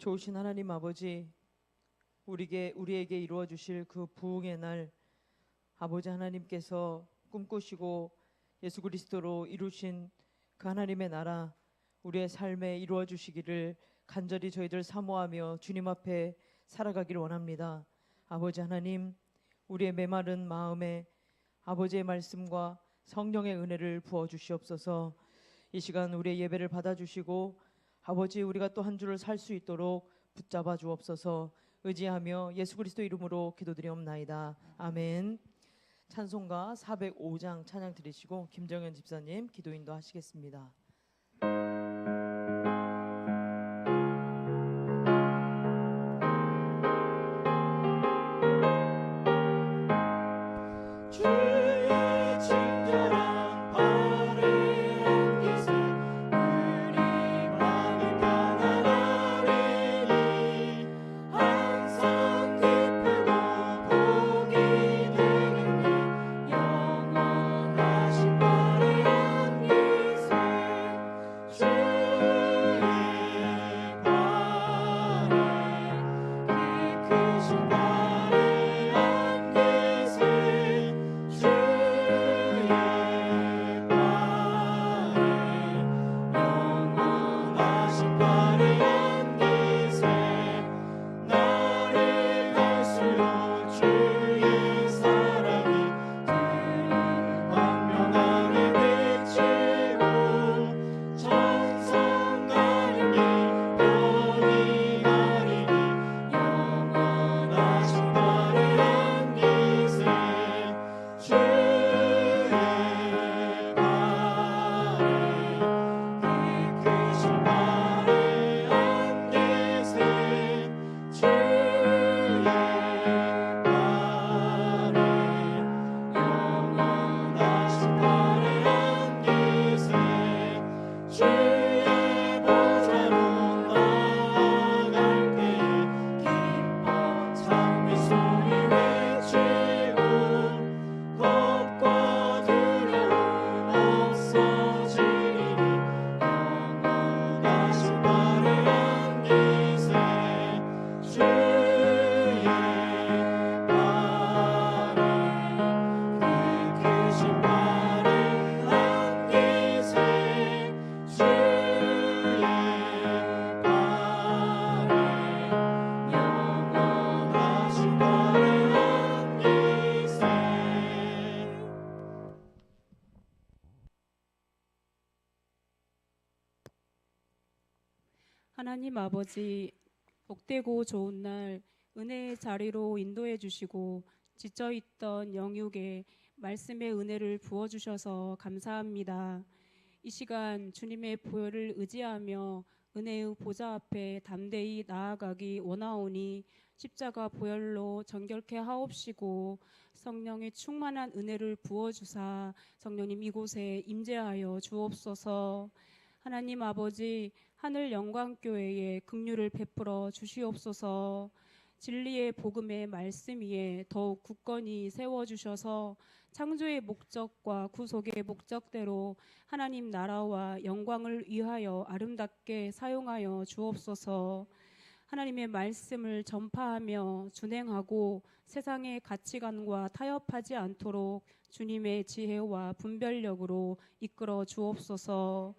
좋으신 하나님 아버지, 우리에게 이루어 주실 그 부흥의 날, 아버지 하나님께서 꿈꾸시고 예수 그리스도로 이루신 그 하나님의 나라 우리의 삶에 이루어 주시기를 간절히 저희들 사모하며 주님 앞에 살아가기를 원합니다. 아버지 하나님, 우리의 메마른 마음에 아버지의 말씀과 성령의 은혜를 부어 주시옵소서. 이 시간 우리의 예배를 받아주시고 아버지, 우리가 또 한 주를 살 수 있도록 붙잡아 주옵소서. 의지하며 예수 그리스도 이름으로 기도드리옵나이다. 아멘. 찬송가 405장 찬양 드리시고 김정현 집사님 기도 인도하시겠습니다. 하나님 아버지, 복되고 좋은 날 은혜의 자리로 인도해 주시고 지쳐있던 영육에 말씀의 은혜를 부어주셔서 감사합니다. 이 시간 주님의 보혈을 의지하며 은혜의 보좌 앞에 담대히 나아가기 원하오니 십자가 보혈로 정결케 하옵시고 성령의 충만한 은혜를 부어주사 성령님 이곳에 임재하여 주옵소서. 하나님 아버지, 하늘 영광교회에 긍휼을 베풀어 주시옵소서. 진리의 복음의 말씀 위에 더욱 굳건히 세워주셔서 창조의 목적과 구속의 목적대로 하나님 나라와 영광을 위하여 아름답게 사용하여 주옵소서. 하나님의 말씀을 전파하며 준행하고 세상의 가치관과 타협하지 않도록 주님의 지혜와 분별력으로 이끌어 주옵소서.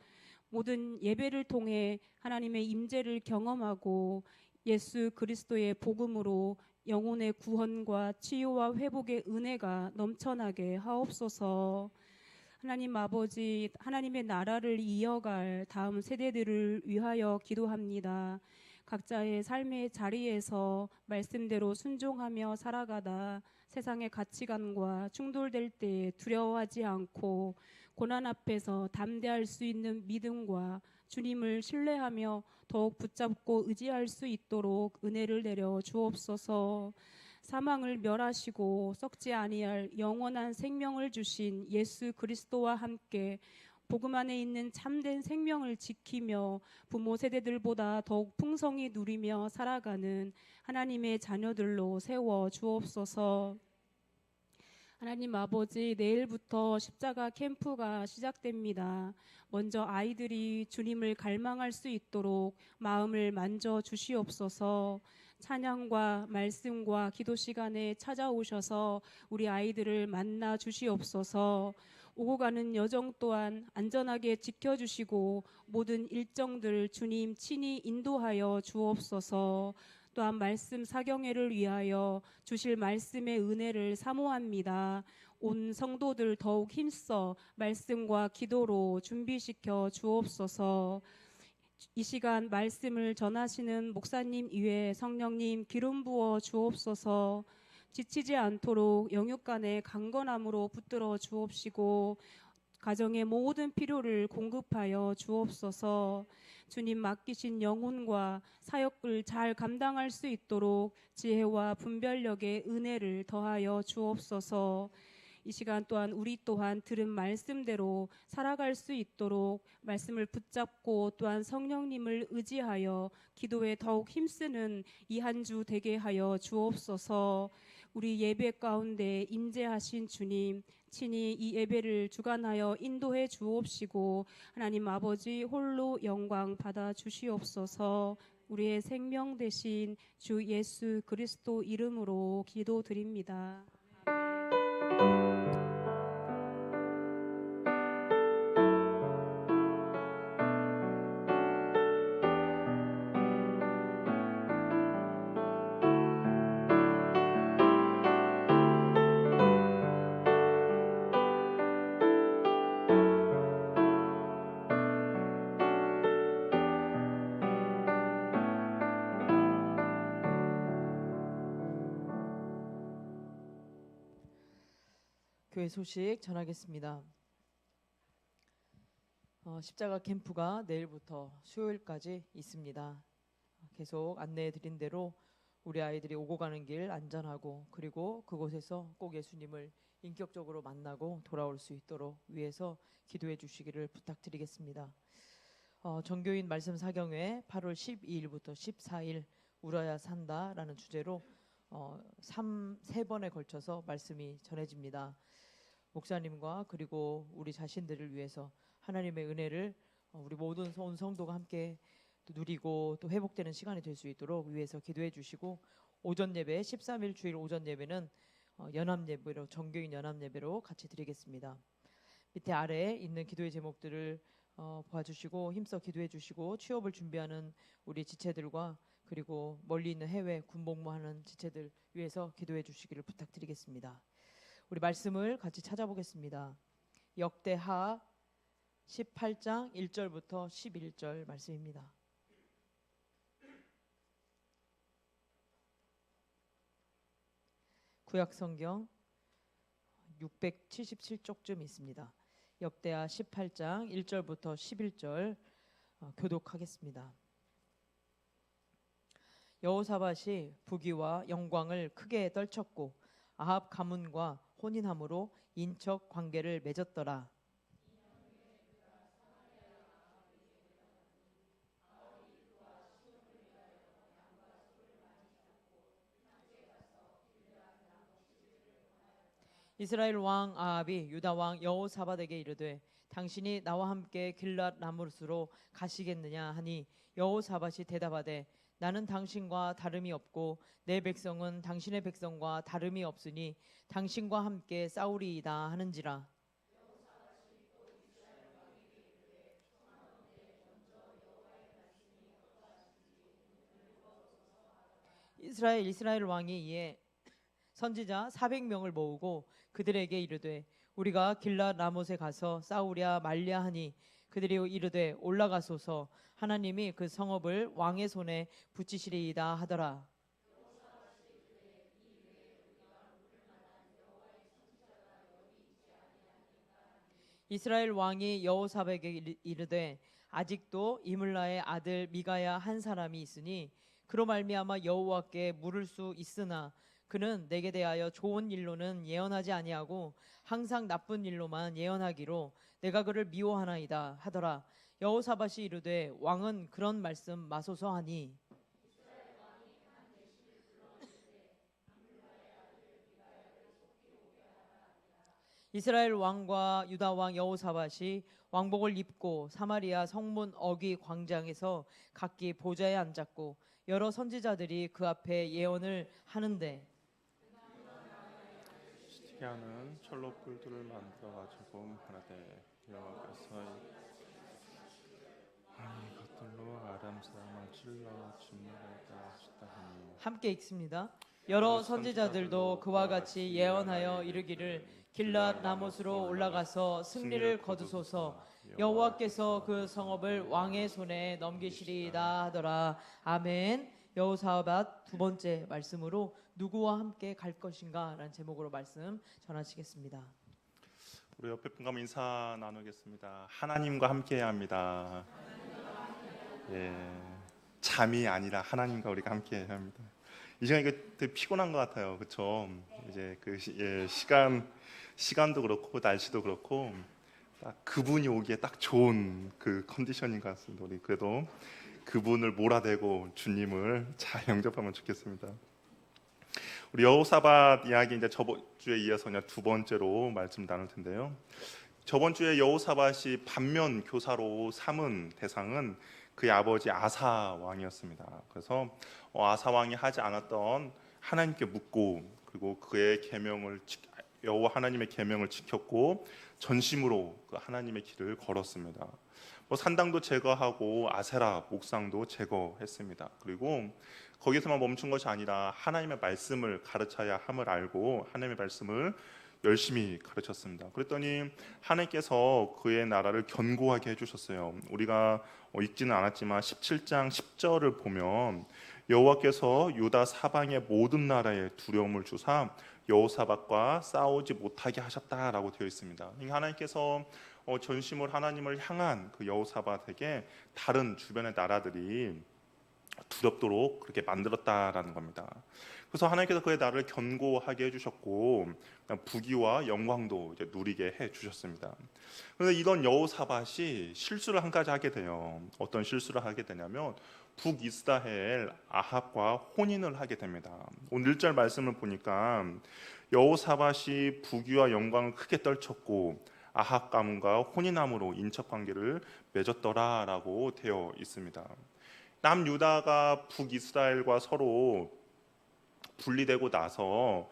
모든 예배를 통해 하나님의 임재를 경험하고 예수 그리스도의 복음으로 영혼의 구원과 치유와 회복의 은혜가 넘쳐나게 하옵소서. 하나님 아버지, 하나님의 나라를 이어갈 다음 세대들을 위하여 기도합니다. 각자의 삶의 자리에서 말씀대로 순종하며 살아가다 세상의 가치관과 충돌될 때 두려워하지 않고 고난 앞에서 담대할 수 있는 믿음과 주님을 신뢰하며 더욱 붙잡고 의지할 수 있도록 은혜를 내려 주옵소서. 사망을 멸하시고 썩지 아니할 영원한 생명을 주신 예수 그리스도와 함께 복음 안에 있는 참된 생명을 지키며 부모 세대들보다 더욱 풍성히 누리며 살아가는 하나님의 자녀들로 세워 주옵소서. 하나님 아버지, 내일부터 십자가 캠프가 시작됩니다. 먼저 아이들이 주님을 갈망할 수 있도록 마음을 만져 주시옵소서. 찬양과 말씀과 기도 시간에 찾아오셔서 우리 아이들을 만나 주시옵소서. 오고 가는 여정 또한 안전하게 지켜주시고 모든 일정들 주님 친히 인도하여 주옵소서. 또한 말씀 사경회를 위하여 주실 말씀의 은혜를 사모합니다. 온 성도들 더욱 힘써 말씀과 기도로 준비시켜 주옵소서. 이 시간 말씀을 전하시는 목사님 이외 성령님 기름 부어 주옵소서. 지치지 않도록 영육간의 강건함으로 붙들어 주옵시고 가정의 모든 필요를 공급하여 주옵소서. 주님 맡기신 영혼과 사역을 잘 감당할 수 있도록 지혜와 분별력의 은혜를 더하여 주옵소서. 이 시간 또한 우리 또한 들은 말씀대로 살아갈 수 있도록 말씀을 붙잡고 또한 성령님을 의지하여 기도에 더욱 힘쓰는 이 한 주 되게 하여 주옵소서. 우리 예배 가운데 임재하신 주님 친히 이 예배를 주관하여 인도해 주옵시고 하나님 아버지 홀로 영광 받아 주시옵소서. 우리의 생명 되신 주 예수 그리스도 이름으로 기도드립니다. 교회 소식 전하겠습니다. 십자가 캠프가 내일부터 수요일까지 있습니다. 계속 안내해 드린 대로 우리 아이들이 오고 가는 길 안전하고 그리고 그곳에서 꼭 예수님을 인격적으로 만나고 돌아올 수 있도록 위해서 기도해 주시기를 부탁드리겠습니다. 정교인 말씀 사경회 8월 12일부터 14일 울어야 산다라는 주제로 세 번에 걸쳐서 말씀이 전해집니다. 목사님과 그리고 우리 자신들을 위해서 하나님의 은혜를 우리 모든 온 성도가 함께 또 누리고 또 회복되는 시간이 될 수 있도록 위해서 기도해 주시고 오전 예배 13일 주일 오전 예배는 연합 예배로 정교인 연합 예배로 같이 드리겠습니다. 밑에 아래에 있는 기도의 제목들을 봐주시고 힘써 기도해 주시고 취업을 준비하는 우리 지체들과 그리고 멀리 있는 해외 군복무하는 지체들 위해서 기도해 주시기를 부탁드리겠습니다. 우리 말씀을 같이 찾아보겠습니다. 역대하 18장 1절부터 11절 말씀입니다. 구약성경 677쪽쯤 있습니다. 역대하 18장 1절부터 11절 교독하겠습니다. 여호사밧이 부귀와 영광을 크게 떨쳤고 아합 가문과 혼인함으로 인척 관계를 맺었더라. 이스라엘 왕 아합이 유다 왕 여호사밧에게 이르되 당신이 나와 함께 길랏 라모스로 가시겠느냐 하니 여호사밧이 대답하되 나는 당신과 다름이 없고 내 백성은 당신의 백성과 다름이 없으니 당신과 함께 싸우리이다 하는지라. 이스라엘 왕이 이에 선지자 400명을 모으고 그들에게 이르되 우리가 길랏 라못에 가서 싸우랴 말랴 하니 그들이 이르되 올라가소서 하나님이 그 성읍을 왕의 손에 붙이시리이다 하더라. 이스라엘 왕이 여호사밧에게 이르되 아직도 이물라의 아들 미가야 한 사람이 있으니 그로 말미암아 여호와께 물을 수 있으나 그는 내게 대하여 좋은 일로는 예언하지 아니하고 항상 나쁜 일로만 예언하기로 내가 그를 미워하나이다 하더라. 여호사밧이 이르되 왕은 그런 말씀 마소서 하니 이스라엘 왕과 유다 왕 여호사밧이 왕복을 입고 사마리아 성문 어귀 광장에서 각기 보좌에 앉았고 여러 선지자들이 그 앞에 예언을 하는데 시티아는 철로 뿔들을 만들어 가지고 말하되 여호와께서 이것들로 아람 사람을 찔러 진멸하였다 하셨다 하니 함께 읽습니다. 여러 선지자들도 그와 같이 예언하여 이르기를 길앗 라못으로 올라가서 승리를 거두소서 여호와께서 그 성읍을 왕의 손에 넘기시리이다 하더라. 아멘. 여호사밧 두 번째 말씀으로 누구와 함께 갈 것인가 라는 제목으로 말씀 전하시겠습니다. 우리 옆에 분과 인사 나누겠습니다. 하나님과 함께해야 합니다. 예, 잠이 아니라 하나님과 우리가 함께해야 합니다. 이 시간 이게 되게 피곤한 것 같아요, 그렇죠? 이제 그 시간도 그렇고 날씨도 그렇고 딱 그분이 오기에 딱 좋은 그 컨디션인 것 같습니다. 우리 그래도 그분을 몰아대고 주님을 잘 영접하면 좋겠습니다. 우리 여호사밧 이야기 이제 저번 주에 이어서 그냥 두 번째로 말씀 나눌 텐데요. 저번 주에 여호사밧이 반면 교사로 삼은 대상은 그의 아버지 아사 왕이었습니다. 그래서 아사 왕이 하지 않았던 하나님께 묻고 그리고 그의 계명을 여호와 하나님의 계명을 지켰고 전심으로 그 하나님의 길을 걸었습니다. 산당도 제거하고 아세라 목상도 제거했습니다. 그리고 거기서만 멈춘 것이 아니라 하나님의 말씀을 가르쳐야 함을 알고 하나님의 말씀을 열심히 가르쳤습니다. 그랬더니 하나님께서 그의 나라를 견고하게 해주셨어요. 우리가 읽지는 않았지만 17장 10절을 보면 여호와께서 유다 사방의 모든 나라에 두려움을 주사 여호사밧과 싸우지 못하게 하셨다라고 되어 있습니다. 하나님께서 전심을 하나님을 향한 그 여호사밧에게 다른 주변의 나라들이 두렵도록 그렇게 만들었다라는 겁니다. 그래서 하나님께서 그의 나라를 견고하게 해주셨고 부귀와 영광도 이제 누리게 해주셨습니다. 그런데 이런 여호사밧이 실수를 한 가지 하게 돼요. 어떤 실수를 하게 되냐면 북이스라엘 아합과 혼인을 하게 됩니다. 오늘 1절 말씀을 보니까 여호사밧이 부귀와 영광을 크게 떨쳤고 아합 가문과 혼인함으로 인척관계를 맺었더라라고 되어 있습니다. 남유다가 북이스라엘과 서로 분리되고 나서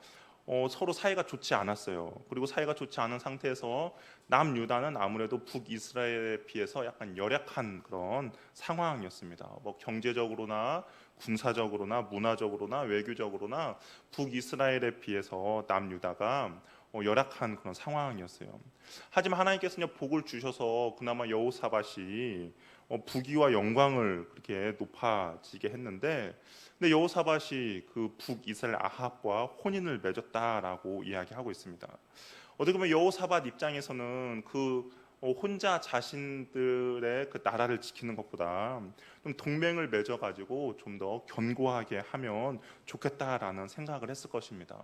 서로 사이가 좋지 않았어요. 그리고 사이가 좋지 않은 상태에서 남유다는 아무래도 북이스라엘에 비해서 약간 열약한 그런 상황이었습니다. 경제적으로나 군사적으로나 문화적으로나 외교적으로나 북이스라엘에 비해서 남유다가 열악한 그런 상황이었어요. 하지만 하나님께서는 복을 주셔서 그나마 여호사밧이 부귀와 영광을 그렇게 높아지게 했는데, 근데 여호사밧이 그 북이스라엘 아합과 혼인을 맺었다라고 이야기하고 있습니다. 어떻게 보면 여호사밧 입장에서는 그 혼자 자신들의 그 나라를 지키는 것보다 좀 동맹을 맺어가지고 좀 더 견고하게 하면 좋겠다라는 생각을 했을 것입니다.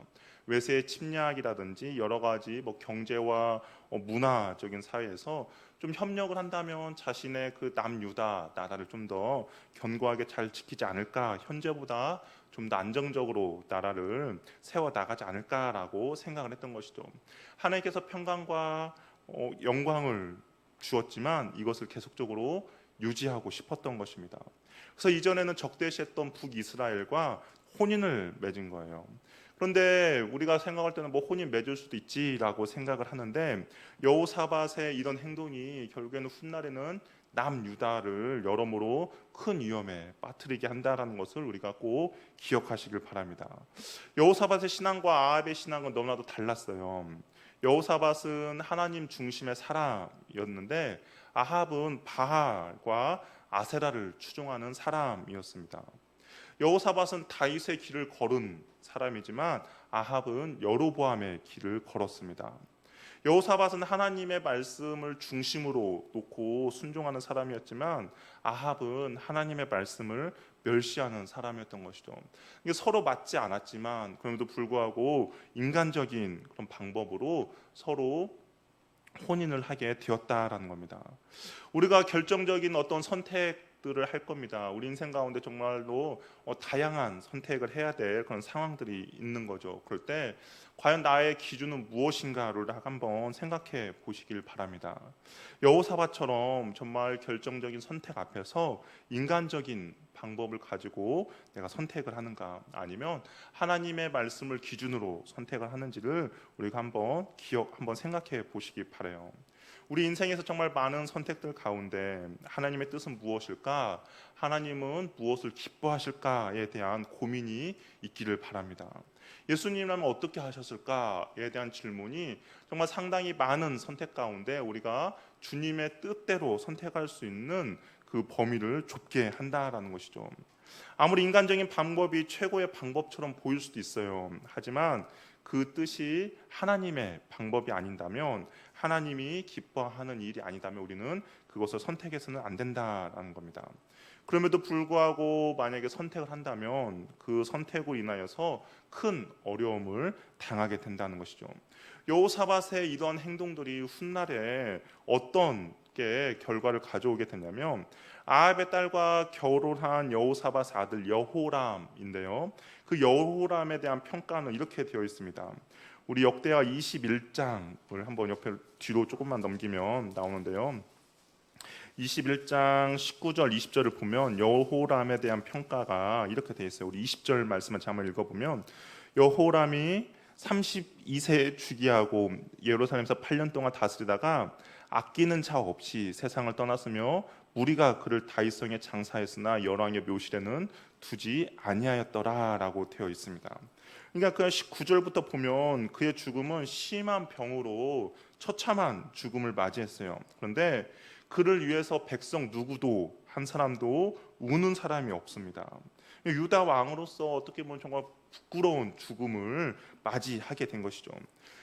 외세의 침략이라든지 여러 가지 경제와 문화적인 사회에서 좀 협력을 한다면 자신의 그 남유다 나라를 좀 더 견고하게 잘 지키지 않을까, 현재보다 좀 더 안정적으로 나라를 세워 나가지 않을까라고 생각을 했던 것이죠. 하나님께서 평강과 영광을 주었지만 이것을 계속적으로 유지하고 싶었던 것입니다. 그래서 이전에는 적대시했던 북이스라엘과 혼인을 맺은 거예요. 그런데 우리가 생각할 때는 혼인 맺을 수도 있지라고 생각을 하는데 여호사밧의 이런 행동이 결국에는 훗날에는 남유다를 여러모로 큰 위험에 빠뜨리게 한다라는 것을 우리가 꼭 기억하시길 바랍니다. 여호사밧의 신앙과 아합의 신앙은 너무나도 달랐어요. 여호사밧은 하나님 중심의 사람이었는데 아합은 바알과 아세라를 추종하는 사람이었습니다. 여호사밧은 다윗의 길을 걸은 사람이지만 아합은 여로보암의 길을 걸었습니다. 여호사밧은 하나님의 말씀을 중심으로 놓고 순종하는 사람이었지만 아합은 하나님의 말씀을 멸시하는 사람이었던 것이죠. 이게 서로 맞지 않았지만 그럼에도 불구하고 인간적인 그런 방법으로 서로 혼인을 하게 되었다라는 겁니다. 우리가 결정적인 어떤 선택 선택들을 할 겁니다. 우리 인생 가운데 정말로 다양한 선택을 해야 될 그런 상황들이 있는 거죠. 그럴 때 과연 나의 기준은 무엇인가를 한번 생각해 보시길 바랍니다. 여호사밧처럼 정말 결정적인 선택 앞에서 인간적인 방법을 가지고 내가 선택을 하는가, 아니면 하나님의 말씀을 기준으로 선택을 하는지를 우리가 한번 생각해 보시기 바라요. 우리 인생에서 정말 많은 선택들 가운데 하나님의 뜻은 무엇일까? 하나님은 무엇을 기뻐하실까에 대한 고민이 있기를 바랍니다. 예수님이라면 어떻게 하셨을까에 대한 질문이 정말 상당히 많은 선택 가운데 우리가 주님의 뜻대로 선택할 수 있는 그 범위를 좁게 한다라는 것이죠. 아무리 인간적인 방법이 최고의 방법처럼 보일 수도 있어요. 하지만 그 뜻이 하나님의 방법이 아닌다면, 하나님이 기뻐하는 일이 아니다면 우리는 그것을 선택해서는 안 된다라는 겁니다. 그럼에도 불구하고 만약에 선택을 한다면 그 선택으로 인하여서 큰 어려움을 당하게 된다는 것이죠. 여호사밧의 이런 행동들이 훗날에 어떤 게 결과를 가져오게 되냐면, 아합의 딸과 결혼한 여호사밧의 아들 여호람인데요, 그 여호람에 대한 평가는 이렇게 되어 있습니다. 우리 역대하 21장을 한번 옆에 뒤로 조금만 넘기면 나오는데요, 21장 19절 20절을 보면 여호람에 대한 평가가 이렇게 되어 있어요. 우리 20절 말씀을 한번 읽어보면, 여호람이 32세에 즉위하고 예루살렘에서 8년 동안 다스리다가 아끼는 자 없이 세상을 떠났으며 무리가 그를 다윗성에 장사했으나 열왕의 묘실에는 두지 아니하였더라라고 되어 있습니다. 그러니까 그 19절부터 보면 그의 죽음은 심한 병으로 처참한 죽음을 맞이했어요. 그런데 그를 위해서 백성 누구도 한 사람도 우는 사람이 없습니다. 유다 왕으로서 어떻게 보면 정말 부끄러운 죽음을 맞이하게 된 것이죠.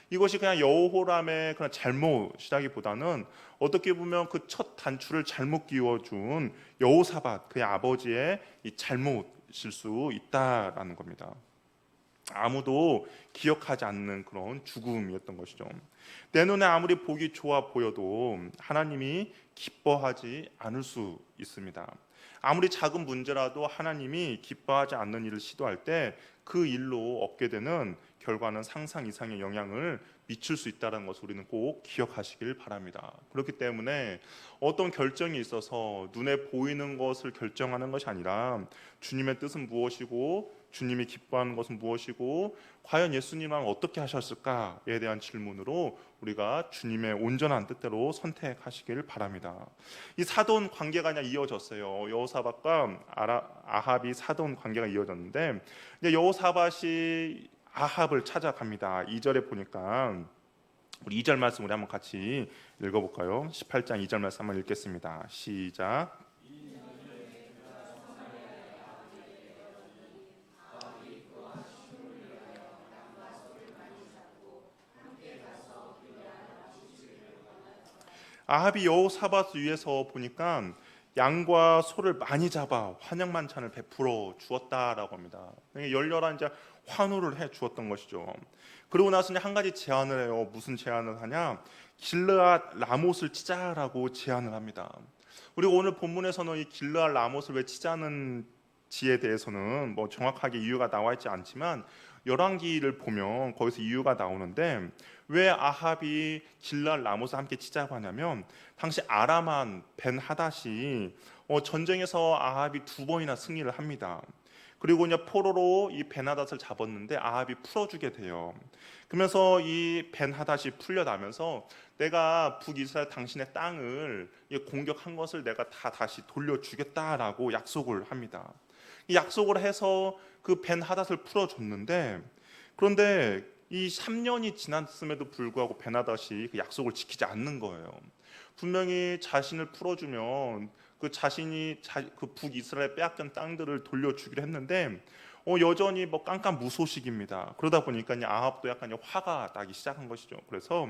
이것이 그냥 여호람의 그런 잘못이라기보다는 어떻게 보면 그 첫 단추를 잘못 끼워준 여호사밧 그의 아버지의 이 잘못일 수 있다라는 겁니다. 아무도 기억하지 않는 그런 죽음이었던 것이죠. 내 눈에 아무리 보기 좋아 보여도 하나님이 기뻐하지 않을 수 있습니다. 아무리 작은 문제라도 하나님이 기뻐하지 않는 일을 시도할 때 그 일로 얻게 되는 결과는 상상 이상의 영향을 미칠 수 있다는 것을 우리는 꼭 기억하시길 바랍니다. 그렇기 때문에 어떤 결정이 있어서 눈에 보이는 것을 결정하는 것이 아니라 주님의 뜻은 무엇이고 주님이 기뻐하는 것은 무엇이고 과연 예수님은 어떻게 하셨을까에 대한 질문으로 우리가 주님의 온전한 뜻대로 선택하시길 바랍니다. 이 사돈 관계가 그냥 이어졌어요. 여호사밧과 아합이 사돈 관계가 이어졌는데, 이제 여호사밧이 아합을 찾아갑니다. 2절에 보니까 우리 2절 말씀 우리 한번 같이 읽어볼까요? 18장 2절 말씀 한번 읽겠습니다. 시작. 아합이 여호사밧 위에서 보니까 양과 소를 많이 잡아 환영 만찬을 베풀어 주었다라고 합니다. 열렬한 이제 환호를 해 주었던 것이죠. 그러고 나서 한 가지 제안을 해요. 무슨 제안을 하냐? 길르앗 라못을 치자라고 제안을 합니다. 우리가 오늘 본문에서는 이 길르앗 라못을 왜 치자는지에 대해서는 뭐 정확하게 이유가 나와 있지 않지만 열왕기를 보면 거기서 이유가 나오는데, 왜 아합이 길르앗 라못을 함께 치자고 하냐면 당시 아람한 벤하닷이 전쟁에서 아합이 2번이나 승리를 합니다. 그리고 이제 포로로 이 벤하닷을 잡았는데 아합이 풀어주게 돼요. 그러면서 이 벤하닷이 풀려나면서 내가 북이스라엘 당신의 땅을 공격한 것을 내가 다 다시 돌려주겠다라고 약속을 합니다. 이 약속을 해서 그 벤하닷을 풀어줬는데, 그런데 이 3년이 지났음에도 불구하고 벤하닷이 그 약속을 지키지 않는 거예요. 분명히 자신을 풀어주면 그 자신이 그 북이스라엘 빼앗긴 땅들을 돌려주기로 했는데 여전히 뭐 깜깜무소식입니다. 그러다 보니까 아합도 약간 화가 나기 시작한 것이죠. 그래서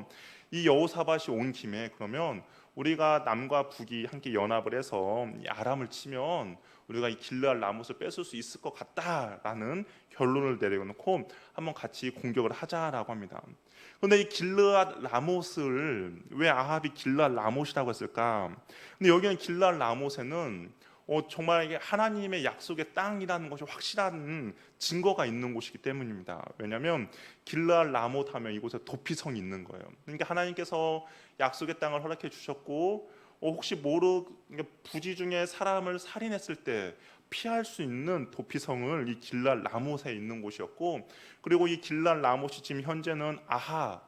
이 여호사밧이 온 김에 그러면 우리가 남과 북이 함께 연합을 해서 이 아람을 치면 우리가 이 길르앗 라못을 뺏을 수 있을 것 같다라는 결론을 내려놓고 한번 같이 공격을 하자라고 합니다. 그런데 이 길르앗 라못을 왜 아합이 길르앗 라못이라고 했을까? 근데 여기는 길르앗 라못에는 정말 이게 하나님의 약속의 땅이라는 것이 확실한 증거가 있는 곳이기 때문입니다. 왜냐하면 길르앗 라못 하면 이곳에 도피성이 있는 거예요. 그러니까 하나님께서 약속의 땅을 허락해 주셨고 혹시 부지 중에 사람을 살인했을 때 피할 수 있는 도피성을 이 길르앗 라못에 있는 곳이었고, 그리고 이 길르앗 라못이 지금 현재는 한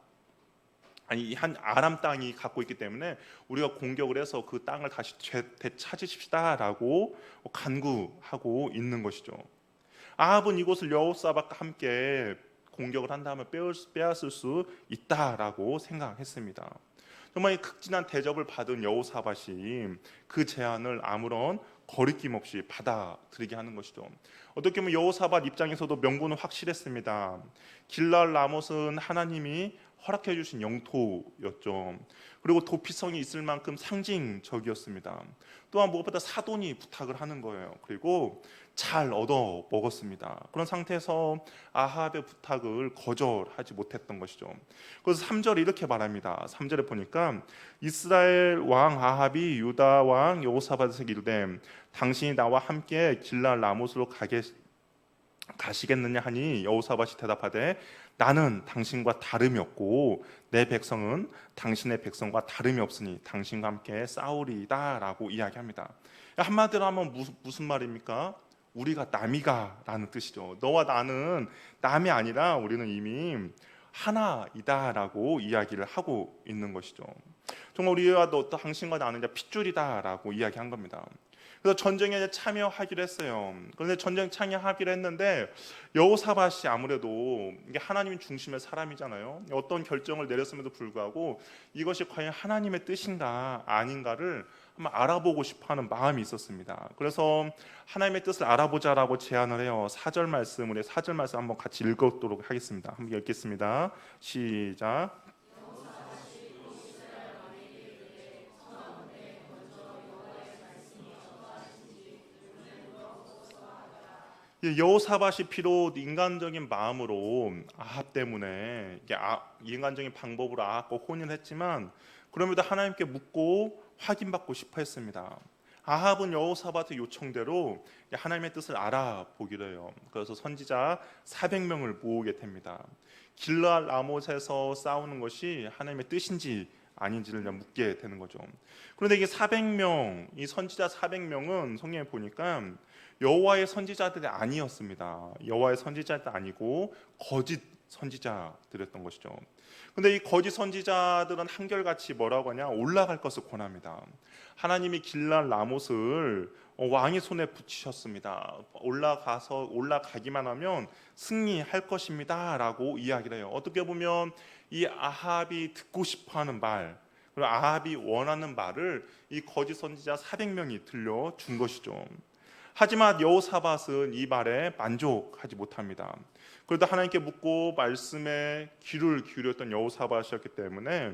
아람 땅이 갖고 있기 때문에 우리가 공격을 해서 그 땅을 다시 되찾으십시다라고 간구하고 있는 것이죠. 아합은 이곳을 여호사밧과 함께 공격을 한다면 빼앗을 수 있다라고 생각했습니다. 정말 극진한 대접을 받은 여호사밧이 그 제안을 아무런 거리낌 없이 받아들이게 하는 것이죠. 어떻게 보면 여호사밧 입장에서도 명분은 확실했습니다. 길르앗 라못은 하나님이 허락해 주신 영토였죠. 그리고 도피성이 있을 만큼 상징적이었습니다. 또한 무엇보다 사돈이 부탁을 하는 거예요. 그리고 잘 얻어 먹었습니다. 그런 상태에서 아합의 부탁을 거절하지 못했던 것이죠. 그래서 3절에 이렇게 말합니다. 3절에 보니까 이스라엘 왕 아합이 유다 왕 여호사밧에게 이르되 당신이 나와 함께 길르앗 라못으로 가시겠느냐 하니 여호사밧이 대답하되 나는 당신과 다름이 없고 내 백성은 당신의 백성과 다름이 없으니 당신과 함께 싸우리이다 라고 이야기합니다. 한마디로 하면 무슨 말입니까? 우리가 남이가라는 뜻이죠. 너와 나는 남이 아니라 우리는 이미 하나이다라고 이야기를 하고 있는 것이죠. 정말 우리와 당신과 나는 핏줄이다라고 이야기한 겁니다. 그래서 전쟁에 참여하기로 했어요. 그런데 전쟁 참여하기로 했는데 여호사밧이 아무래도 이게 하나님 중심의 사람이잖아요. 어떤 결정을 내렸음에도 불구하고 이것이 과연 하나님의 뜻인가 아닌가를 한번 알아보고 싶어하는 마음이 있었습니다. 그래서 하나님의 뜻을 알아보자라고 제안을 해요. 4절 말씀, 우리 4절 말씀 한번 같이 읽도록 하겠습니다. 한번 읽겠습니다. 시작. 여호사밧이 비록 인간적인 마음으로 아합 때문에 인간적인 방법으로 아합과 혼인을 했지만 그럼에도 하나님께 묻고 확인받고 싶어 했습니다. 아합은 여호사밧의 요청대로 하나님의 뜻을 알아보기로 해요. 그래서 선지자 400명을 모으게 됩니다. 길르앗 라못에서 싸우는 것이 하나님의 뜻인지 아닌지를 묻게 되는 거죠. 그런데 이게 400명, 이 선지자 400명은 성경에 보니까 여호와의 선지자들이 아니었습니다. 여호와의 선지자들 아니고 거짓 선지자들이었던 것이죠. 근데 이 거짓 선지자들은 한결같이 뭐라고 하냐? 올라갈 것을 권합니다. 하나님이 길르앗 라못을 왕의 손에 붙이셨습니다. 올라가기만 하면 승리할 것입니다라고 이야기를 해요. 어떻게 보면 이 아합이 듣고 싶어하는 말, 그리고 아합이 원하는 말을 이 거짓 선지자 400명이 들려준 것이죠. 하지만 여호사밧은 이 말에 만족하지 못합니다. 그래도 하나님께 묻고 말씀에 귀를 기울였던 여호사밧이었기 때문에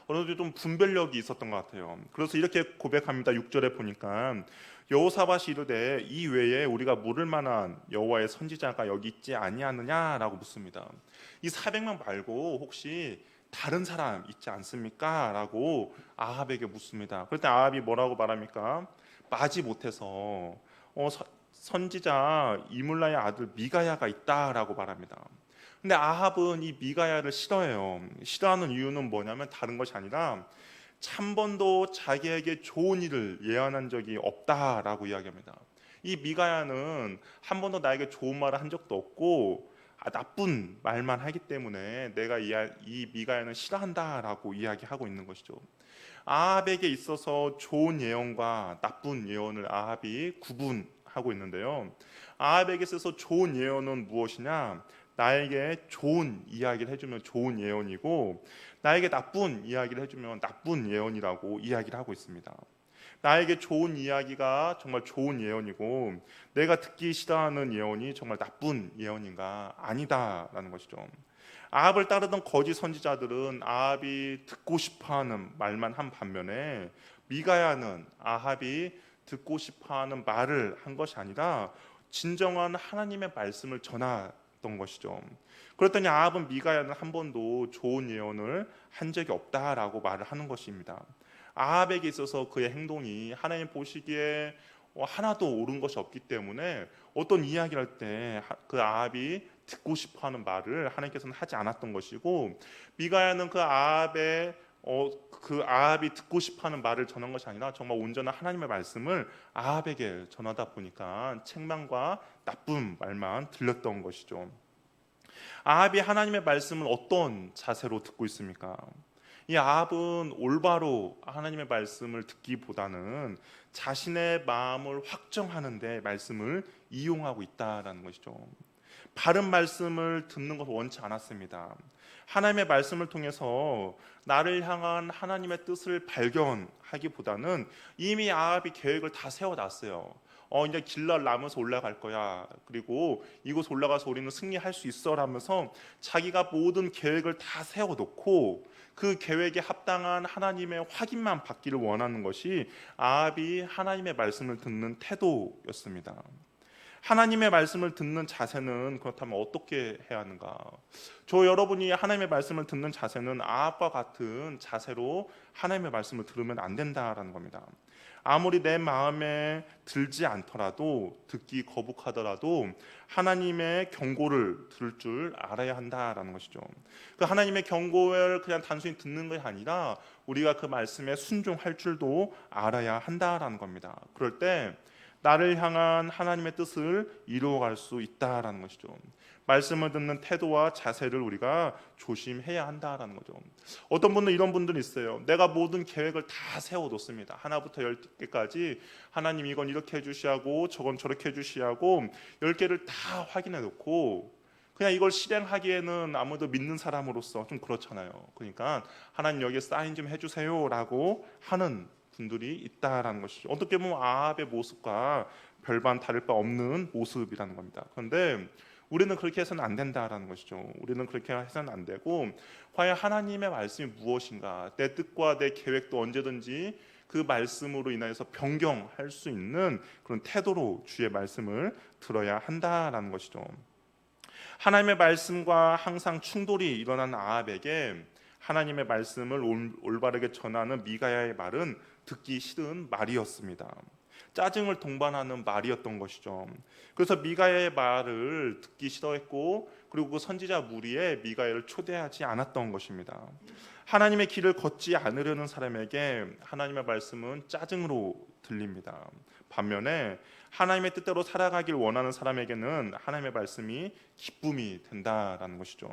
어느 정도 좀 분별력이 있었던 것 같아요. 그래서 이렇게 고백합니다. 6절에 보니까 여호사밧이 이르되 이 외에 우리가 물을 만한 여호와의 선지자가 여기 있지 아니하느냐라고 묻습니다. 이 400명 말고 혹시 다른 사람 있지 않습니까? 라고 아합에게 묻습니다. 그럴 때 아합이 뭐라고 말합니까? 마지 못해서 선지자 이물라의 아들 미가야가 있다라고 말합니다. 근데 아합은 이 미가야를 싫어해요. 싫어하는 이유는 뭐냐면 다른 것이 아니라 한 번도 자기에게 좋은 일을 예언한 적이 없다라고 이야기합니다. 이 미가야는 한 번도 나에게 좋은 말을 한 적도 없고 나쁜 말만 하기 때문에 내가 이 미가야는 싫어한다라고 이야기하고 있는 것이죠. 아합에게 있어서 좋은 예언과 나쁜 예언을 아합이 구분하고 있는데요. 아합에게 있어서 좋은 예언은 무엇이냐? 나에게 좋은 이야기를 해주면 좋은 예언이고 나에게 나쁜 이야기를 해주면 나쁜 예언이라고 이야기를 하고 있습니다. 나에게 좋은 이야기가 정말 좋은 예언이고 내가 듣기 싫어하는 예언이 정말 나쁜 예언인가? 아니다라는 것이죠. 아합을 따르던 거짓 선지자들은 아합이 듣고 싶어하는 말만 한 반면에 미가야는 아합이 듣고 싶어하는 말을 한 것이 아니라 진정한 하나님의 말씀을 전했던 것이죠. 그랬더니 아합은 미가야는 한 번도 좋은 예언을 한 적이 없다라고 말을 하는 것입니다. 아합에게 있어서 그의 행동이 하나님 보시기에 하나도 옳은 것이 없기 때문에 어떤 이야기를 할 때 그 아합이 듣고 싶어하는 말을 하나님께서는 하지 않았던 것이고, 미가야는 그 아합이 듣고 싶어하는 말을 전한 것이 아니라 정말 온전한 하나님의 말씀을 아합에게 전하다 보니까 책망과 나쁜 말만 들렸던 것이죠. 아합이 하나님의 말씀을 어떤 자세로 듣고 있습니까? 이 아합은 올바로 하나님의 말씀을 듣기보다는 자신의 마음을 확정하는 데 말씀을 이용하고 있다라는 것이죠. 바른 말씀을 듣는 것을 원치 않았습니다. 하나님의 말씀을 통해서 나를 향한 하나님의 뜻을 발견하기보다는 이미 아합이 계획을 다 세워놨어요. 이제 길랄 라모스 올라갈 거야. 그리고 이곳 올라가서 우리는 승리할 수 있어 라면서 자기가 모든 계획을 다 세워놓고 그 계획에 합당한 하나님의 확인만 받기를 원하는 것이 아합이 하나님의 말씀을 듣는 태도였습니다. 하나님의 말씀을 듣는 자세는 그렇다면 어떻게 해야 하는가? 저 여러분이 하나님의 말씀을 듣는 자세는 아합과 같은 자세로 하나님의 말씀을 들으면 안 된다라는 겁니다. 아무리 내 마음에 들지 않더라도, 듣기 거북하더라도 하나님의 경고를 들을 줄 알아야 한다라는 것이죠. 그 하나님의 경고를 그냥 단순히 듣는 것이 아니라 우리가 그 말씀에 순종할 줄도 알아야 한다라는 겁니다. 그럴 때 나를 향한 하나님의 뜻을 이루어갈 수 있다라는 것이죠. 말씀을 듣는 태도와 자세를 우리가 조심해야 한다라는 거죠. 어떤 분은 이런 분들이 있어요. 내가 모든 계획을 다 세워뒀습니다. 하나부터 10개까지 하나님 이건 이렇게 해주시하고 저건 저렇게 해주시하고 10개를 다 확인해 놓고 그냥 이걸 실행하기에는 아무도 믿는 사람으로서 좀 그렇잖아요. 그러니까 하나님 여기에 사인 좀 해주세요 라고 하는 분들이 있다라는 것이죠. 어떻게 보면 아합의 모습과 별반 다를 바 없는 모습이라는 겁니다. 그런데 우리는 그렇게 해서는 안 된다라는 것이죠. 우리는 그렇게 해서는 안 되고, 과연 하나님의 말씀이 무엇인가, 내 뜻과 내 계획도 언제든지 그 말씀으로 인하여서 변경할 수 있는 그런 태도로 주의 말씀을 들어야 한다라는 것이죠. 하나님의 말씀과 항상 충돌이 일어난 아합에게 하나님의 말씀을 올바르게 전하는 미가야의 말은 듣기 싫은 말이었습니다. 짜증을 동반하는 말이었던 것이죠. 그래서 미가야의 말을 듣기 싫어했고, 그리고 그 선지자 무리에 미가야를 초대하지 않았던 것입니다. 하나님의 길을 걷지 않으려는 사람에게 하나님의 말씀은 짜증으로 들립니다. 반면에 하나님의 뜻대로 살아가길 원하는 사람에게는 하나님의 말씀이 기쁨이 된다라는 것이죠.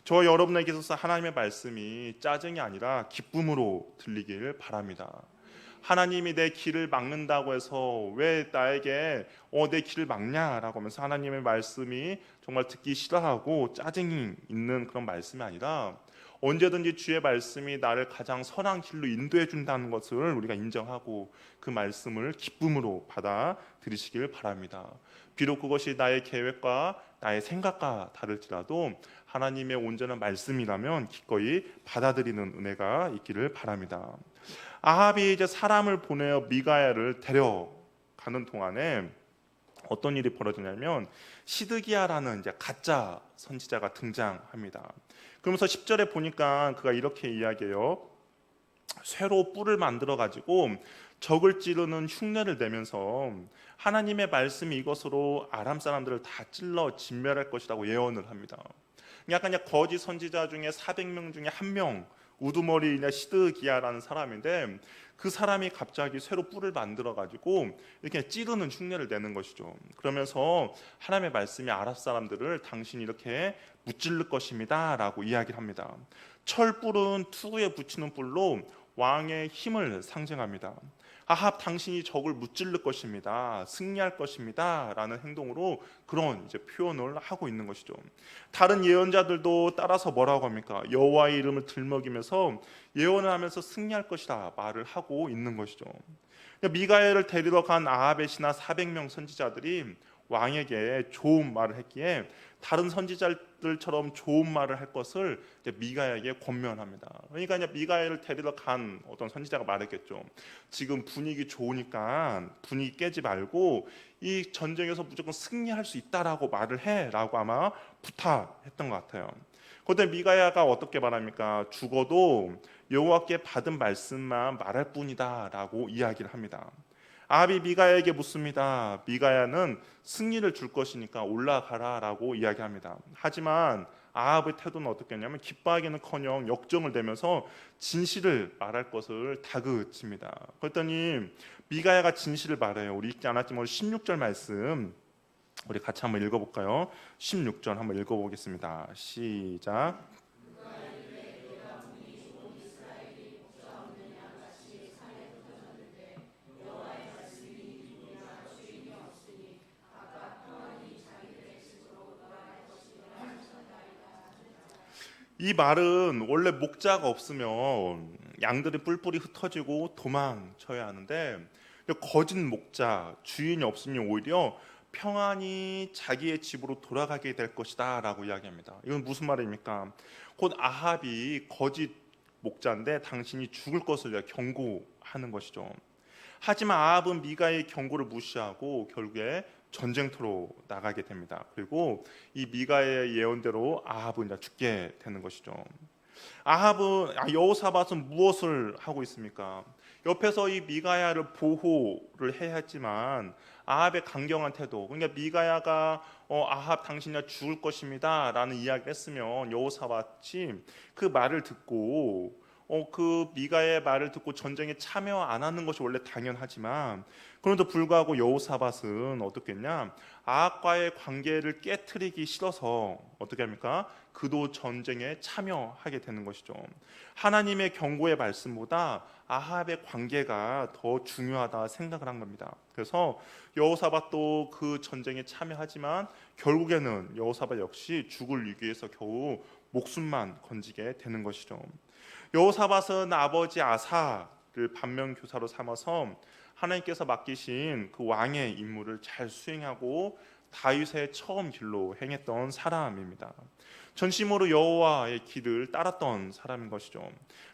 저 여러분에게 있어서 하나님의 말씀이 짜증이 아니라 기쁨으로 들리길 바랍니다. 하나님이 내 길을 막는다고 해서 왜 나에게 내 길을 막냐라고 하면서 하나님의 말씀이 정말 듣기 싫어하고 짜증이 있는 그런 말씀이 아니라 언제든지 주의 말씀이 나를 가장 선한 길로 인도해 준다는 것을 우리가 인정하고 그 말씀을 기쁨으로 받아들이시길 바랍니다. 비록 그것이 나의 계획과 나의 생각과 다를지라도 하나님의 온전한 말씀이라면 기꺼이 받아들이는 은혜가 있기를 바랍니다. 아합이 이제 사람을 보내어 미가야를 데려가는 동안에 어떤 일이 벌어지냐면 시드기야라는 이제 가짜 선지자가 등장합니다. 그러면서 10절에 보니까 그가 이렇게 이야기해요. 쇠로 뿔을 만들어 가지고 적을 찌르는 흉내를 내면서 하나님의 말씀이 이것으로 아람 사람들을 다 찔러 진멸할 것이라고 예언을 합니다. 약간 거짓 선지자 중에 400명 중에 한 명, 우두머리 시드기야라는 사람인데 그 사람이 갑자기 쇠로 뿔을 만들어 가지고 이렇게 찌르는 흉내를 내는 것이죠. 그러면서 하나님의 말씀이 아랍 사람들을 당신이 이렇게 무찔를 것입니다 라고 이야기를 합니다. 철뿔은 투구에 붙이는 뿔로 왕의 힘을 상징합니다. 아합 당신이 적을 무찔를 것입니다. 승리할 것입니다. 라는 행동으로 그런 이제 표현을 하고 있는 것이죠. 다른 예언자들도 따라서 뭐라고 합니까? 여호와의 이름을 들먹이면서 예언을 하면서 승리할 것이다 말을 하고 있는 것이죠. 미가야를 데리러 간 아합의 신하 400명 선지자들이 왕에게 좋은 말을 했기에 다른 선지자들처럼 좋은 말을 할 것을 미가야에게 권면합니다. 그러니까 미가야를 데리러 간 어떤 선지자가 말했겠죠. 지금 분위기 좋으니까 분위기 깨지 말고 이 전쟁에서 무조건 승리할 수 있다라고 말을 해라고 아마 부탁했던 것 같아요. 그런데 미가야가 어떻게 말합니까? 죽어도 여호와께 받은 말씀만 말할 뿐이다라고 이야기를 합니다. 아합이 미가야에게 묻습니다. 미가야는 승리를 줄 것이니까 올라가라라고 이야기합니다. 하지만 아합의 태도는 어떻겠냐면 기뻐하기는커녕 역정을 내면서 진실을 말할 것을 다그칩니다. 그랬더니 미가야가 진실을 말해요. 우리 읽지 않았지만 16절 말씀 우리 같이 한번 읽어볼까요? 16절 한번 읽어보겠습니다. 시작. 이 말은 원래 목자가 없으면 양들이 뿔뿔이 흩어지고 도망쳐야 하는데 거짓 목자, 주인이 없으면 오히려 평안히 자기의 집으로 돌아가게 될 것이다 라고 이야기합니다. 이건 무슨 말입니까? 곧 아합이 거짓 목자인데 당신이 죽을 것을 경고하는 것이죠. 하지만 아합은 미가의 경고를 무시하고 결국에 전쟁터로 나가게 됩니다. 그리고 이 미가의 예언대로 아합은 이제 죽게 되는 것이죠. 여호사밧은 무엇을 하고 있습니까? 옆에서 이 미가야를 보호를 해야 했지만 아합의 강경한 태도, 그러니까 미가야가 아합 당신이 죽을 것입니다라는 이야기를 했으면 여호사밧이 그 말을 듣고 그 미가의 말을 듣고 전쟁에 참여 안 하는 것이 원래 당연하지만 그럼에도 불구하고 여호사밧은 어떻겠냐? 아합과의 관계를 깨트리기 싫어서 어떻게 합니까? 그도 전쟁에 참여하게 되는 것이죠. 하나님의 경고의 말씀보다 아합의 관계가 더 중요하다 생각을 한 겁니다. 그래서 여호사밧도 그 전쟁에 참여하지만 결국에는 여호사밧 역시 죽을 위기에서 겨우 목숨만 건지게 되는 것이죠. 여호사밧은 아버지 아사를 반면교사로 삼아서 하나님께서 맡기신 그 왕의 임무를 잘 수행하고 다윗의 처음 길로 행했던 사람입니다. 전심으로 여호와의 길을 따랐던 사람인 것이죠.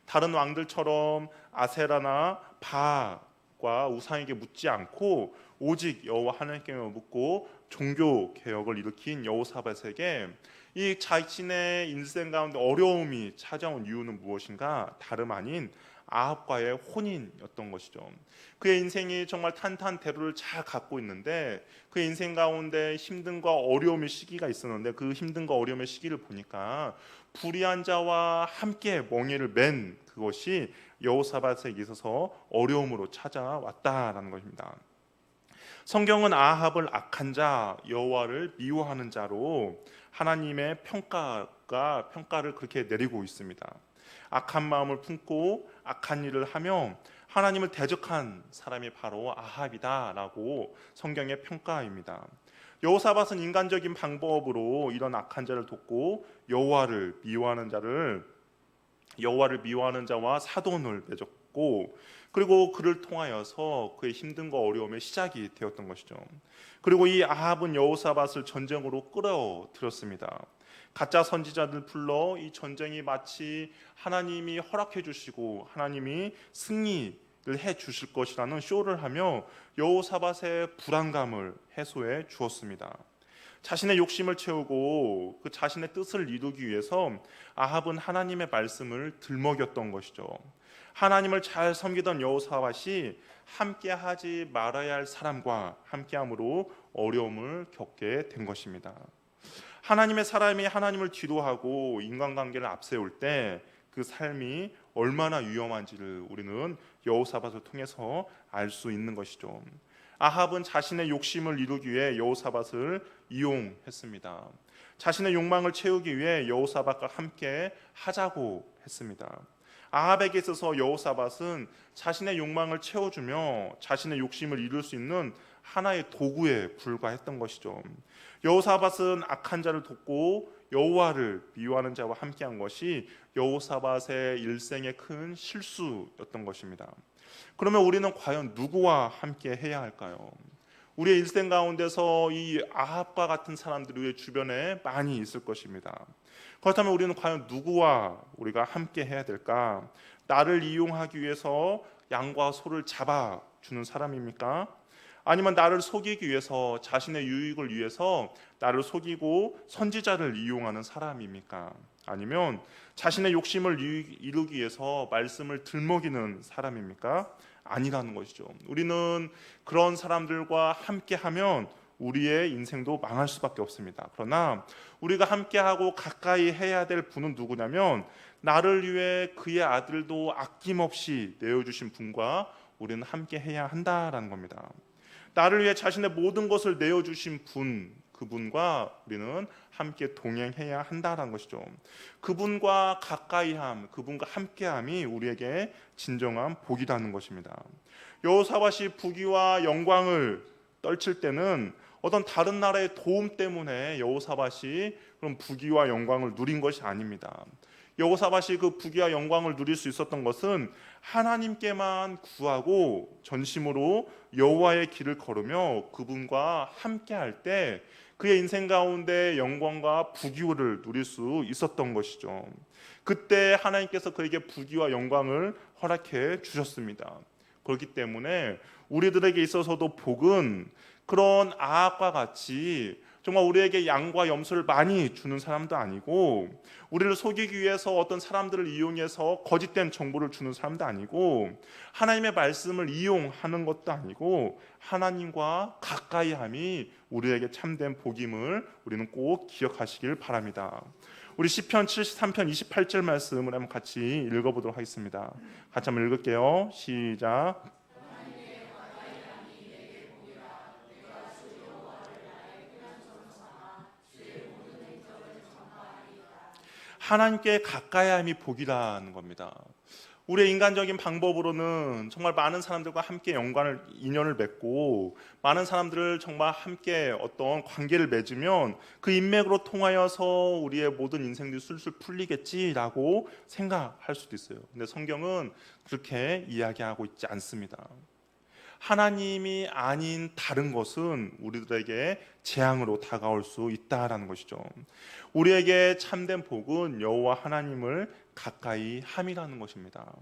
다른 왕들처럼 아세라나 바알과 우상에게 묻지 않고 오직 여호와 하나님께만 묻고 종교 개혁을 일으킨 여호사밧에게 이 자신의 인생 가운데 어려움이 찾아온 이유는 무엇인가? 다름 아닌 아합과의 혼인이었던 것이죠. 그의 인생이 정말 탄탄대로를 잘 갖고 있는데 그의 인생 가운데 힘듦과 어려움의 시기가 있었는데 그 힘듦과 어려움의 시기를 보니까 불의한 자와 함께 멍에를 맨 그것이 여호사밧에게 있어서 어려움으로 찾아왔다라는 것입니다. 성경은 아합을 악한 자, 여호와를 미워하는 자로 하나님의 평가를 그렇게 내리고 있습니다. 악한 마음을 품고 악한 일을 하며 하나님을 대적한 사람이 바로 아합이다라고 성경의 평가입니다. 여호사밧은 인간적인 방법으로 이런 악한 자를 돕고 여호와를 미워하는 자와 사돈을 맺었고 그리고 그를 통하여서 그의 힘듦과 어려움의 시작이 되었던 것이죠. 그리고 이 아합은 여호사밧을 전쟁으로 끌어들였습니다. 가짜 선지자들 불러 이 전쟁이 마치 하나님이 허락해 주시고 하나님이 승리를 해 주실 것이라는 쇼를 하며 여호사밧의 불안감을 해소해 주었습니다. 자신의 욕심을 채우고 그 자신의 뜻을 이루기 위해서 아합은 하나님의 말씀을 들먹였던 것이죠. 하나님을 잘 섬기던 여호사밧이 함께하지 말아야 할 사람과 함께함으로 어려움을 겪게 된 것입니다. 하나님의 사람이 하나님을 뒤로하고 인간관계를 앞세울 때 그 삶이 얼마나 위험한지를 우리는 여호사밧을 통해서 알 수 있는 것이죠. 아합은 자신의 욕심을 이루기 위해 여호사밧을 이용했습니다. 자신의 욕망을 채우기 위해 여호사밧과 함께 하자고 했습니다. 아합에게 있어서 여호사밧은 자신의 욕망을 채워주며 자신의 욕심을 이룰 수 있는 하나의 도구에 불과했던 것이죠. 여호사밧은 악한 자를 돕고 여호와를 미워하는 자와 함께한 것이 여호사밧의 일생의 큰 실수였던 것입니다. 그러면 우리는 과연 누구와 함께 해야 할까요? 우리의 일생 가운데서 이 아합과 같은 사람들이 우리 주변에 많이 있을 것입니다. 그렇다면 우리는 과연 누구와 우리가 함께 해야 될까? 나를 이용하기 위해서 양과 소를 잡아주는 사람입니까? 아니면 나를 속이기 위해서 자신의 유익을 위해서 나를 속이고 선지자를 이용하는 사람입니까? 아니면 자신의 욕심을 이루기 위해서 말씀을 들먹이는 사람입니까? 아니라는 것이죠. 우리는 그런 사람들과 함께하면 우리의 인생도 망할 수밖에 없습니다. 그러나 우리가 함께하고 가까이 해야 될 분은 누구냐면 나를 위해 그의 아들도 아낌없이 내어주신 분과 우리는 함께해야 한다라는 겁니다. 나를 위해 자신의 모든 것을 내어주신 분, 그분과 우리는 함께 동행해야 한다는 것이죠. 그분과 가까이함, 그분과 함께함이 우리에게 진정한 복이라는 것입니다. 여호사밧이 부귀와 영광을 떨칠 때는 어떤 다른 나라의 도움 때문에 여호사밧이 그런 부귀와 영광을 누린 것이 아닙니다. 여호사밧이 그 부귀와 영광을 누릴 수 있었던 것은 하나님께만 구하고 전심으로 여호와의 길을 걸으며 그분과 함께할 때 그의 인생 가운데 영광과 부귀를 누릴 수 있었던 것이죠. 그때 하나님께서 그에게 부귀와 영광을 허락해 주셨습니다. 그렇기 때문에 우리들에게 있어서도 복은 그런 아합과 같이 정말 우리에게 양과 염소를 많이 주는 사람도 아니고 우리를 속이기 위해서 어떤 사람들을 이용해서 거짓된 정보를 주는 사람도 아니고 하나님의 말씀을 이용하는 것도 아니고 하나님과 가까이함이 우리에게 참된 복임을 우리는 꼭 기억하시길 바랍니다. 우리 시편 73편 28절 말씀을 한번 같이 읽어보도록 하겠습니다. 같이 한번 읽을게요. 시작. 하나님께 가까이함이 복이라는 겁니다. 우리의 인간적인 방법으로는 정말 많은 사람들과 함께 인연을 맺고 많은 사람들을 정말 함께 어떤 관계를 맺으면 그 인맥으로 통하여서 우리의 모든 인생들이 술술 풀리겠지라고 생각할 수도 있어요. 근데 성경은 그렇게 이야기하고 있지 않습니다. 하나님이 아닌 다른 것은 우리들에게 재앙으로 다가올 수 있다라는 것이죠. 우리에게 참된 복은 여호와 하나님을 가까이 함이라는 것입니다.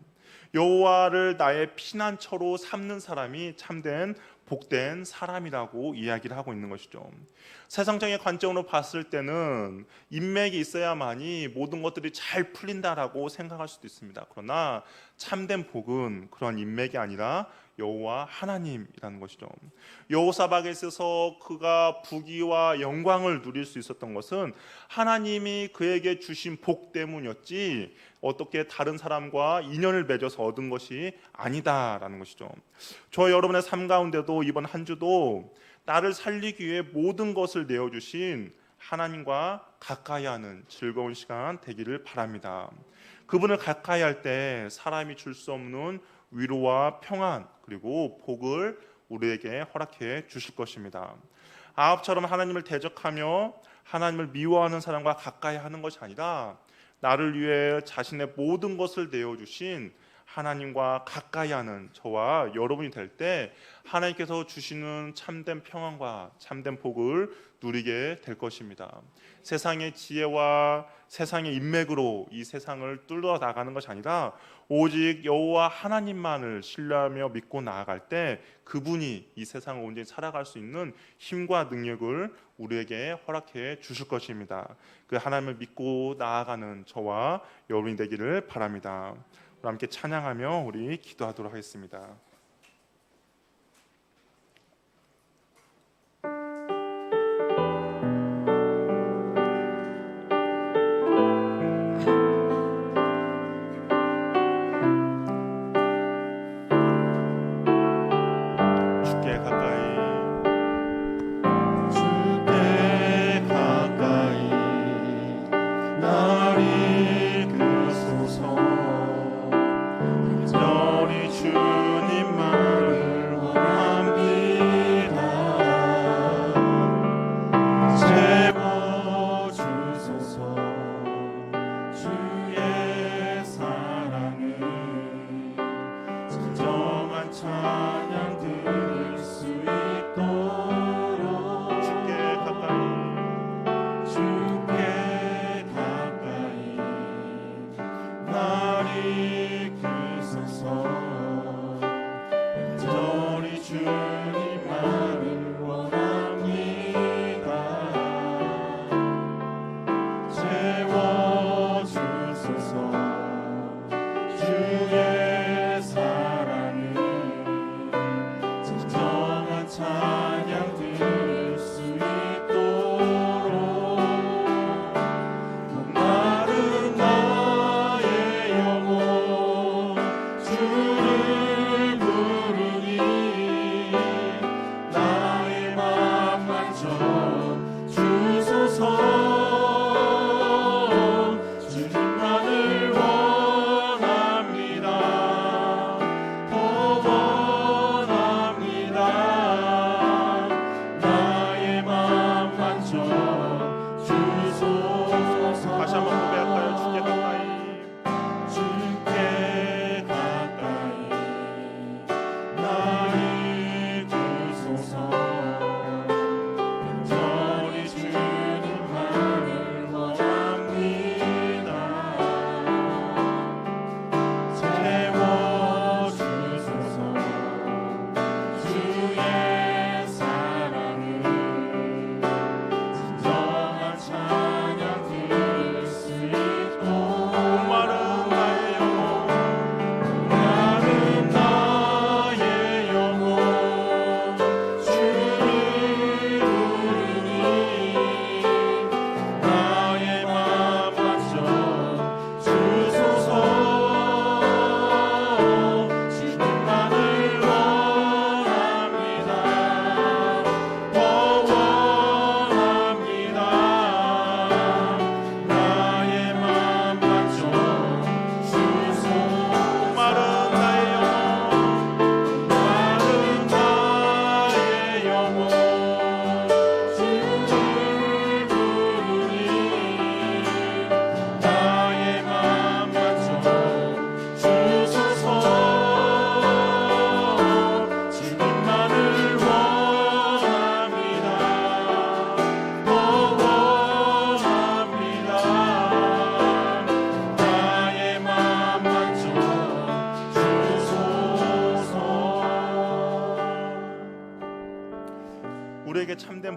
여호와를 나의 피난처로 삼는 사람이 참된 복된 사람이라고 이야기를 하고 있는 것이죠. 세상적인 관점으로 봤을 때는 인맥이 있어야만이 모든 것들이 잘 풀린다라고 생각할 수도 있습니다. 그러나 참된 복은 그런 인맥이 아니라 여호와 하나님이라는 것이죠. 여호사밧에 있어서 그가 부귀와 영광을 누릴 수 있었던 것은 하나님이 그에게 주신 복 때문이었지 어떻게 다른 사람과 인연을 맺어서 얻은 것이 아니다라는 것이죠. 저 여러분의 삶 가운데도 이번 한 주도 나를 살리기 위해 모든 것을 내어주신 하나님과 가까이하는 즐거운 시간 되기를 바랍니다. 그분을 가까이 할 때 사람이 줄 수 없는 위로와 평안 그리고 복을 우리에게 허락해 주실 것입니다. 아합처럼 하나님을 대적하며 하나님을 미워하는 사람과 가까이 하는 것이 아니라 나를 위해 자신의 모든 것을 내어주신 하나님과 가까이하는 저와 여러분이 될 때 하나님께서 주시는 참된 평안과 참된 복을 누리게 될 것입니다. 세상의 지혜와 세상의 인맥으로 이 세상을 뚫어 나가는 것이 아니라 오직 여호와 하나님만을 신뢰하며 믿고 나아갈 때 그분이 이 세상을 온전히 살아갈 수 있는 힘과 능력을 우리에게 허락해 주실 것입니다. 그 하나님을 믿고 나아가는 저와 여러분이 되기를 바랍니다. 함께 찬양하며 우리 기도하도록 하겠습니다. 주께 가까이 날 이끄소서. 주님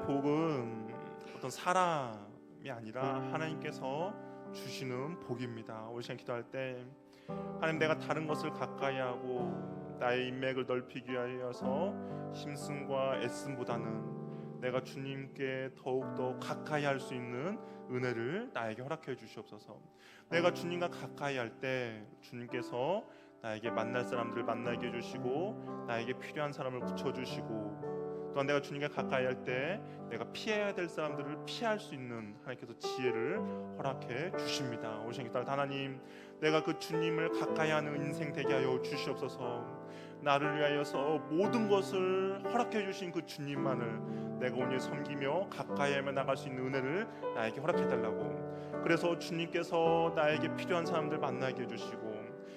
복은 어떤 사람이 아니라 하나님께서 주시는 복입니다. 우리 시간 기도할 때 하나님, 내가 다른 것을 가까이 하고 나의 인맥을 넓히기 위하여서 힘씀과 애씀보다는 내가 주님께 더욱더 가까이 할 수 있는 은혜를 나에게 허락해 주시옵소서. 내가 주님과 가까이 할 때 주님께서 나에게 만날 사람들을 만나게 해주시고 나에게 필요한 사람을 붙여주시고, 또한 내가 주님과 가까이 할 때 내가 피해야 될 사람들을 피할 수 있는 하나님께서 지혜를 허락해 주십니다. 오늘 시간 기도할 때 하나님, 내가 그 주님을 가까이 하는 인생 되게 하여 주시옵소서. 나를 위하여서 모든 것을 허락해 주신 그 주님만을 내가 오늘 섬기며 가까이 하며 나갈 수 있는 은혜를 나에게 허락해 달라고. 그래서 주님께서 나에게 필요한 사람들 만나게 해주시고,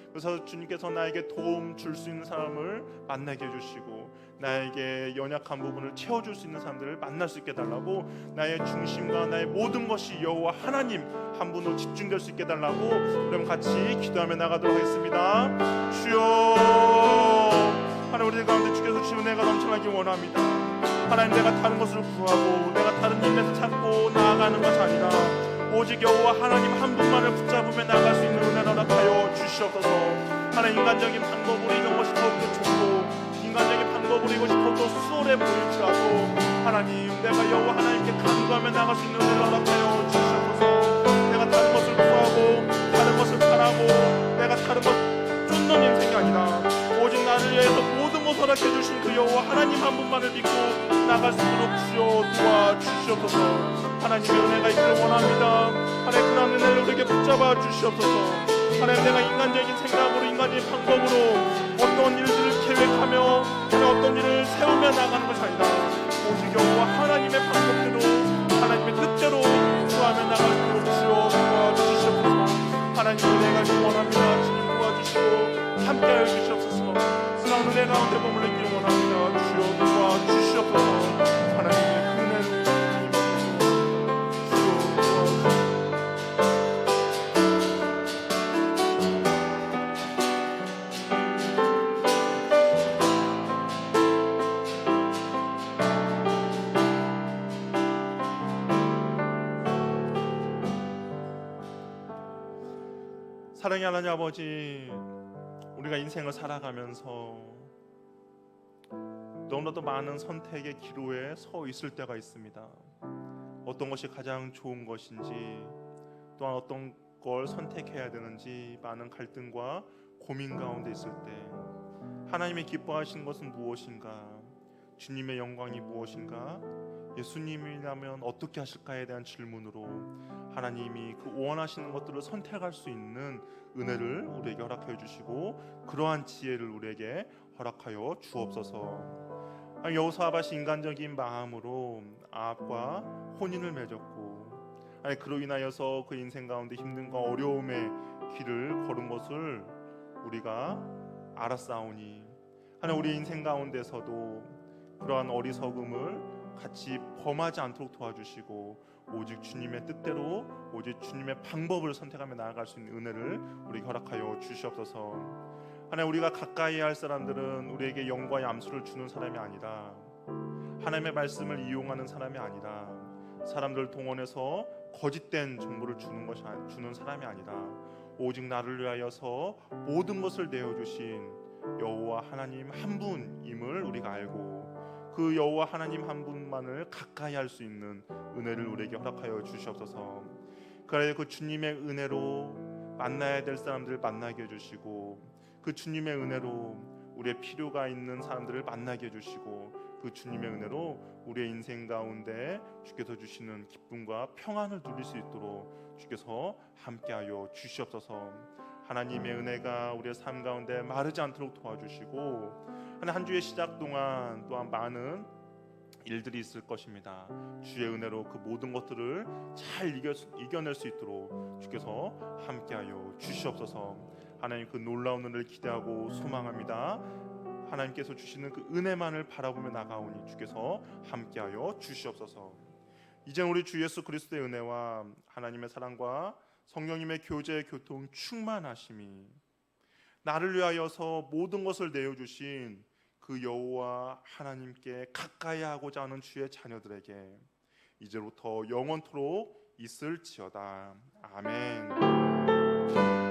그래서 주님께서 나에게 도움 줄 수 있는 사람을 만나게 해주시고, 나에게 연약한 부분을 채워줄 수 있는 사람들을 만날 수 있게 달라고, 나의 중심과 나의 모든 것이 여호와 하나님 한 분으로 집중될 수 있게 달라고, 그럼 같이 기도하며 나가도록 하겠습니다. 주여, 하나님, 우리들 가운데 주께서 주신 은혜가 넘쳐나기 원합니다. 하나님, 내가 다른 것을 구하고 내가 다른 일에서 찾고 나아가는 것이 아니라 오직 여호와 하나님 한 분만을 붙잡으며 나갈 수 있는 은혜를 허락하여 주시옵소서. 하나님, 인간적인 방법으로 이런 것이 더욱더 좋고 인간적인 방법으로 이것이 더욱더 수월해 보일지라도 하나님, 내가 여호와 하나님께 간구하며 나갈 수 있는 은혜를 허락하여 주시옵소서. 내가 다른 것을 구하고 다른 것을 바라고 내가 다른 것 쫓는 인생이 아니라 오직 나를 위해서 모든 것을 허락해 주신 그 여호와 하나님 한 분만을 믿고 나갈 수 있도록 주여 도와주시옵소서. 하나님의 은혜가 있기를 원합니다. 하나님, 그런 은혜를 우리에게 붙잡아 주시옵소서. 하나님, 내가 인간적인 생각으로 인간적인 방법으로 어떤 일들을 계획하며 어떤 일을 세우며 나가는 것이 아니라 오직 여호와 하나님의 방법대로 하나님의 뜻대로 구하며 나갈 수 있도록 주여 도와주시옵소서. 하나님의 은혜가 있기를 원합니다. 주님 도와주시고 함께하여 주시옵소서. 그런 은혜 가운데 머물기를 원합니다. 주여 도와주시옵소서. 하나님의 은혜로 사랑의 하나님 아버지, 우리가 인생을 살아가면서 너무나도 많은 선택의 기로에 서 있을 때가 있습니다. 어떤 것이 가장 좋은 것인지, 또한 어떤 걸 선택해야 되는지 많은 갈등과 고민 가운데 있을 때 하나님이 기뻐하시는 것은 무엇인가, 주님의 영광이 무엇인가, 예수님이라면 어떻게 하실까에 대한 질문으로 하나님이 그 원하시는 것들을 선택할 수 있는 은혜를 우리에게 허락하여 주시고 그러한 지혜를 우리에게 허락하여 주옵소서. 여호사밧이 인간적인 마음으로 아합과 혼인을 맺었고, 그로 인하여서 그 인생 가운데 힘든과 어려움의 길을 걸은 것을 우리가 알았사오니, 하나님, 우리 인생 가운데서도 그러한 어리석음을 같이 범하지 않도록 도와주시고 오직 주님의 뜻대로 오직 주님의 방법을 선택하며 나아갈 수 있는 은혜를 우리에게 허락하여 주시옵소서. 하나님, 우리가 가까이 할 사람들은 우리에게 영과 얌수를 주는 사람이 아니라 하나님의 말씀을 이용하는 사람이 아니라 사람들 동원해서 거짓된 정보를 주는 사람이 아니라 오직 나를 위하여서 모든 것을 내어주신 여호와 하나님 한 분임을 우리가 알고 그 여호와 하나님 한 분만을 가까이 할 수 있는 은혜를 우리에게 허락하여 주시옵소서. 그래 그 주님의 은혜로 만나야 될 사람들을 만나게 해주시고 그 주님의 은혜로 우리의 필요가 있는 사람들을 만나게 해주시고 그 주님의 은혜로 우리의 인생 가운데 주께서 주시는 기쁨과 평안을 누릴 수 있도록 주께서 함께하여 주시옵소서. 하나님의 은혜가 우리의 삶 가운데 마르지 않도록 도와주시고 한 주의 시작 동안 또한 많은 일들이 있을 것입니다. 주의 은혜로 그 모든 것들을 잘 이겨낼 수 있도록 주께서 함께하여 주시옵소서. 하나님, 그 놀라운 은혜를 기대하고 소망합니다. 하나님께서 주시는 그 은혜만을 바라보며 나가오니 주께서 함께하여 주시옵소서. 이제 우리 주 예수 그리스도의 은혜와 하나님의 사랑과 성령님의 교제 교통 충만하심이 나를 위하여서 모든 것을 내어주신 그 여호와 하나님께 가까이 하고자 하는 주의 자녀들에게 이제부터 영원토록 있을지어다. 아멘.